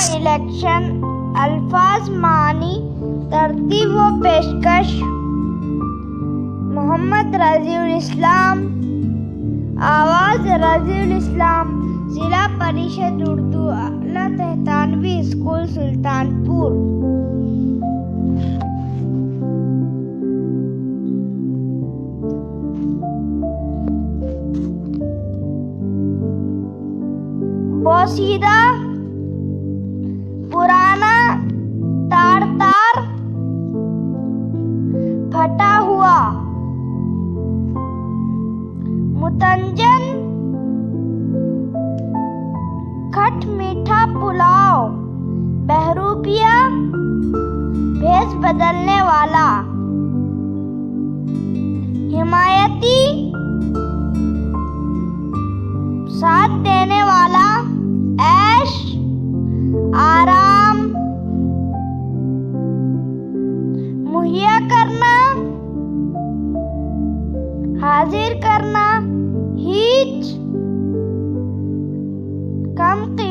Election, अल्फाज मानी, तरतीब व पेशकश, मोहम्मद रजीउल इस्लाम, आवाज़ रजीउल इस्लाम, जिला परिषद उर्दू आला तहतानवी स्कूल सुल्तानपुर। बोसीदा, पुराना, तार तार, फटा हुआ। मुतंजन, खट मीठा पुलाव। बहरूपिया, भेष बदलने वाला। हिमायती, साथ देने वाला। ऐश, आराम। मुहैया करना, हाजिर करना। हिच, कम कीमत।